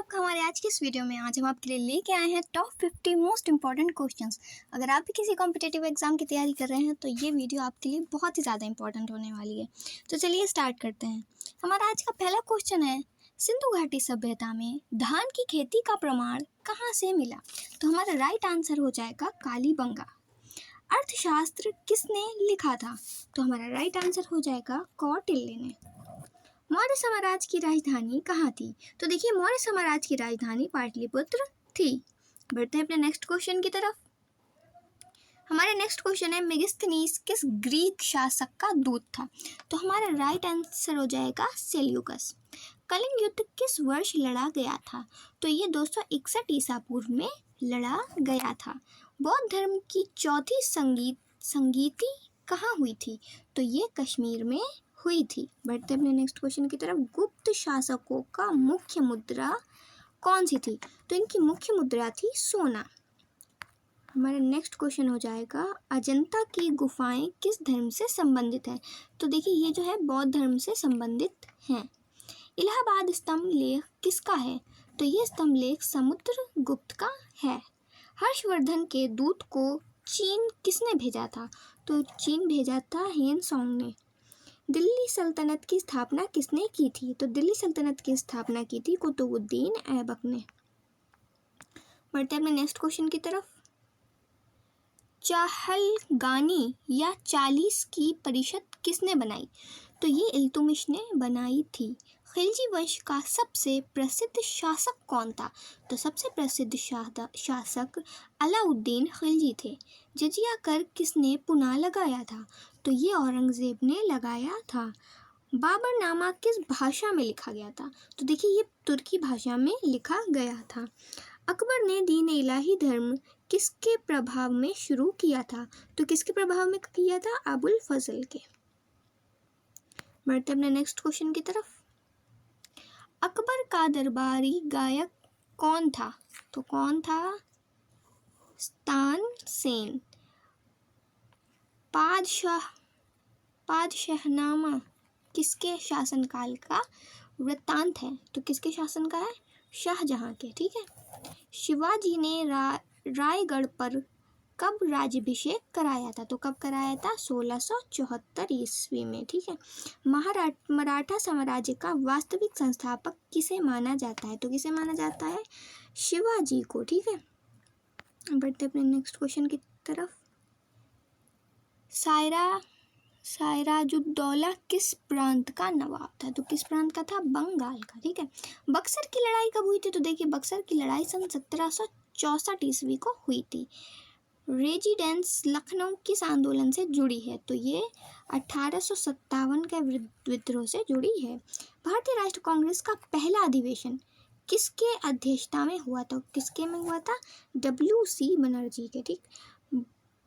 आपका हमारे आज की इस वीडियो में। आज हम आपके लिए लेके आए हैं टॉप 50 मोस्ट इंपॉर्टेंट क्वेश्चंस। अगर आप भी किसी कॉम्पिटिटिव एग्जाम की तैयारी कर रहे हैं तो ये वीडियो आपके लिए बहुत ही ज़्यादा इंपॉर्टेंट होने वाली है। तो चलिए स्टार्ट करते हैं। हमारा आज का पहला क्वेश्चन है, सिंधु घाटी सभ्यता में धान की खेती का प्रमाण कहाँ से मिला? तो हमारा राइट आंसर हो जाएगा कालीबंगा। अर्थशास्त्र किसने लिखा था? तो हमारा राइट आंसर हो जाएगा कौटिल्य ने। मौर्य साम्राज्य की राजधानी कहाँ थी? तो देखिए, मौर्य साम्राज्य की राजधानी पाटलिपुत्र थी। बढ़ते हैं अपने नेक्स्ट क्वेश्चन की तरफ। हमारे नेक्स्ट क्वेश्चन है, मेगिस्थनीज किस ग्रीक शासक का दूत था? तो हमारा राइट आंसर हो जाएगा सेल्यूकस। कलिंग युद्ध किस वर्ष लड़ा गया था? तो ये 261 ईसा पूर्व में लड़ा गया था। बौद्ध धर्म की चौथी संगीति कहाँ हुई थी? तो ये कश्मीर में हुई थी। बढ़ते अपने नेक्स्ट क्वेश्चन की तरफ। गुप्त शासकों का मुख्य मुद्रा कौन सी थी? तो इनकी मुख्य मुद्रा थी सोना। हमारा नेक्स्ट क्वेश्चन हो जाएगा, अजंता की गुफाएं किस धर्म से संबंधित है? तो देखिए, ये जो है बौद्ध धर्म से संबंधित हैं। इलाहाबाद स्तंभ लेख किसका है? तो ये स्तंभ लेख समुद्रगुप्त का है। हर्षवर्धन के दूत को चीन किसने भेजा था? तो चीन भेजा था हेनसोंग ने। दिल्ली सल्तनत की स्थापना किसने की थी? तो दिल्ली सल्तनत की स्थापना की थी कुतुबुद्दीन ऐबक ने। बढ़ते हैं अपने नेक्स्ट क्वेश्चन की तरफ। चाहलगानी या 40 की परिषद किसने बनाई? तो ये इल्तुमिश ने बनाई थी। खिलजी वंश का सबसे प्रसिद्ध शासक कौन था? तो सबसे प्रसिद्ध शासक अलाउद्दीन खिलजी थे। जजिया कर किसने पुनः लगाया था? तो ये औरंगजेब ने लगाया था। बाबरनामा किस भाषा में लिखा गया था? तो देखिए, ये तुर्की भाषा में लिखा गया था। अकबर ने दीन इलाही धर्म किसके प्रभाव में शुरू किया था? तो किसके प्रभाव में किया था? अबुल फजल के। बढ़ते अपने नेक्स्ट क्वेश्चन की तरफ। अकबर का दरबारी गायक कौन था? तो कौन था? तानसेन। पादशाहनामा किसके शासनकाल का वृत्तांत है? तो किसके शासन का है? शाहजहां के। ठीक है। शिवाजी ने रायगढ़ पर कब राज्याभिषेक कराया था? तो कब कराया था? 1674 ईस्वी में। ठीक है। मराठा साम्राज्य का वास्तविक संस्थापक किसे माना जाता है? तो किसे माना जाता है? शिवाजी को। ठीक है। बढ़ते अपने नेक्स्ट क्वेश्चन की तरफ। सायराजुद्दौला किस प्रांत का नवाब था? तो किस प्रांत का था? बंगाल का। ठीक है। बक्सर की लड़ाई कब हुई थी? तो देखिए, बक्सर की लड़ाई सन 1764 ईस्वी को हुई थी। रेजिडेंस लखनऊ किस आंदोलन से जुड़ी है? तो ये 1857 के विद्रोह से जुड़ी है। भारतीय राष्ट्रीय कांग्रेस का पहला अधिवेशन किसके अध्यक्षता में हुआ था? किसके में हुआ था? WC बनर्जी के। ठीक।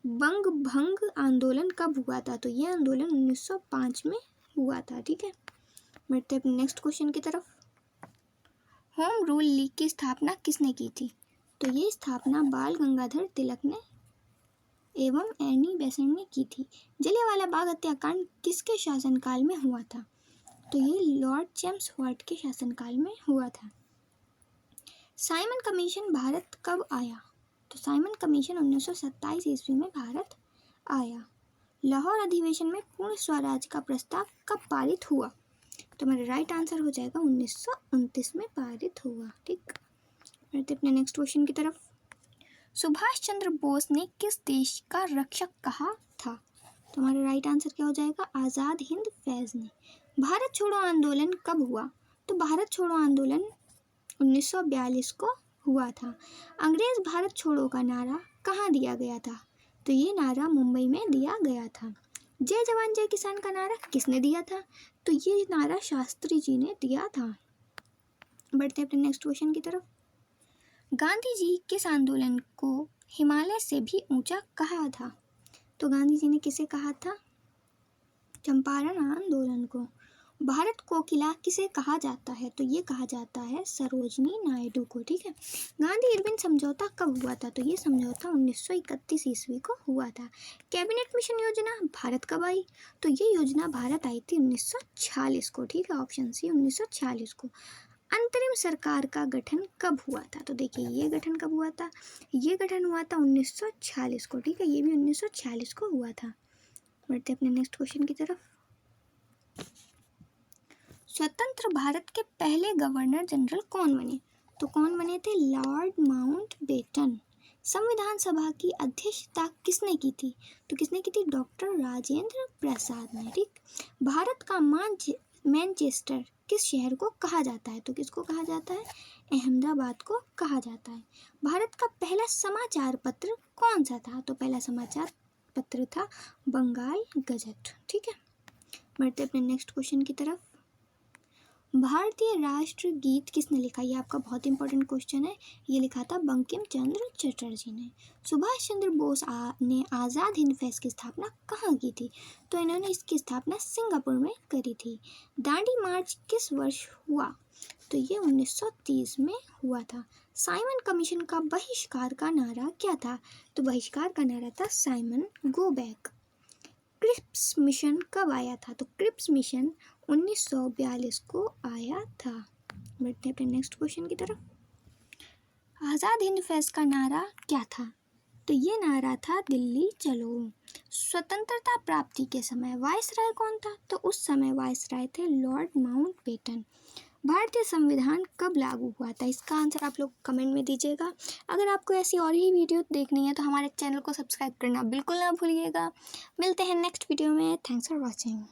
बंग भंग आंदोलन कब हुआ था? तो ये आंदोलन 1905 में हुआ था। ठीक है। बढ़ते अपने नेक्स्ट क्वेश्चन की तरफ। होम रूल लीग की स्थापना किसने की थी? तो ये स्थापना बाल गंगाधर तिलक ने एवं एनी बेसेंट ने की थी। जलियांवाला बाग हत्याकांड किसके शासनकाल में हुआ था? तो ये लॉर्ड चेम्सफोर्ड के शासनकाल में हुआ था। साइमन कमीशन भारत कब आया? तो साइमन कमीशन 1927 ईस्वी में भारत आया। लाहौर अधिवेशन में पूर्ण स्वराज का प्रस्ताव कब पारित हुआ? तो हमारा राइट आंसर हो जाएगा 1929 में पारित हुआ। ठीक। बढ़ते अपने नेक्स्ट क्वेश्चन की तरफ। सुभाष चंद्र बोस ने किस देश का रक्षक कहा था? तो हमारा राइट आंसर क्या हो जाएगा? आज़ाद हिंद फौज ने। भारत छोड़ो आंदोलन कब हुआ? तो भारत छोड़ो आंदोलन 1942 को हुआ था। अंग्रेज भारत छोड़ो का नारा कहाँ दिया गया था? तो ये नारा मुंबई में दिया गया था। जय जवान जय किसान का नारा किसने दिया था? तो ये नारा शास्त्री जी ने दिया था। बढ़ते अपने नेक्स्ट क्वेश्चन की तरफ। गांधी जी किस आंदोलन को हिमालय से भी ऊंचा कहा था? तो गांधी जी ने किसे कहा था? चंपारण आंदोलन को। भारत कोकिला किसे कहा जाता है? तो ये कहा जाता है सरोजनी नायडू को। ठीक है। गांधी इरविन समझौता कब हुआ था? तो ये समझौता 1931 ईस्वी को हुआ था। कैबिनेट मिशन योजना भारत कब आई? तो ये योजना भारत आई थी 1946 को। ठीक है। ऑप्शन सी 1946 को। अंतरिम सरकार का गठन कब हुआ था? तो देखिए ये गठन कब हुआ था? ये गठन हुआ था 1946 को, ठीक है, ये भी 1946 को हुआ था। बढ़ते अपने नेक्स्ट क्वेश्चन की तरफ। स्वतंत्र भारत के पहले गवर्नर जनरल कौन बने? तो कौन बने थे? Lord Mountbatten. संविधान सभा की अध्यक्षता किसने की थी? तो किसने की थी? डॉक्टर राजेंद्र प्रसाद ने, ठीक। भारत का मैनचेस्टर किस शहर को कहा जाता है? तो किसको कहा जाता है? अहमदाबाद को कहा जाता है। भारत का पहला समाचार पत्र कौन सा था? तो पहला समाचार पत्र था बंगाल गजट, ठीक है। बढ़ते अपने नेक्स्ट क्वेश्चन की तरफ। भारतीय राष्ट्र गीत किसने लिखा? ये आपका बहुत इंपॉर्टेंट क्वेश्चन है। ये लिखा था बंकिम चंद्र चटर्जी ने। सुभाष चंद्र बोस ने आज़ाद हिंद फौज की स्थापना कहाँ की थी? तो इन्होंने इसकी स्थापना सिंगापुर में करी थी। दांडी मार्च किस वर्ष हुआ? तो ये 1930 में हुआ था। साइमन कमीशन का बहिष्कार का नारा क्या था? तो बहिष्कार का नारा था Simon go back. Cripps mission कब आया था? तो क्रिप्स मिशन 1942 को आया था। बढ़ते हैं अपने नेक्स्ट क्वेश्चन की तरफ। आज़ाद हिंद फौज का नारा क्या था? तो ये नारा था दिल्ली चलो। स्वतंत्रता प्राप्ति के समय वायसराय कौन था? तो उस समय वायसराय थे लॉर्ड माउंटबेटन। भारतीय संविधान कब लागू हुआ था? इसका आंसर आप लोग कमेंट में दीजिएगा। अगर आपको ऐसी और ही वीडियो देखनी है तो हमारे चैनल को सब्सक्राइब करना बिल्कुल ना भूलिएगा। मिलते हैं नेक्स्ट वीडियो में। Thanks for watching.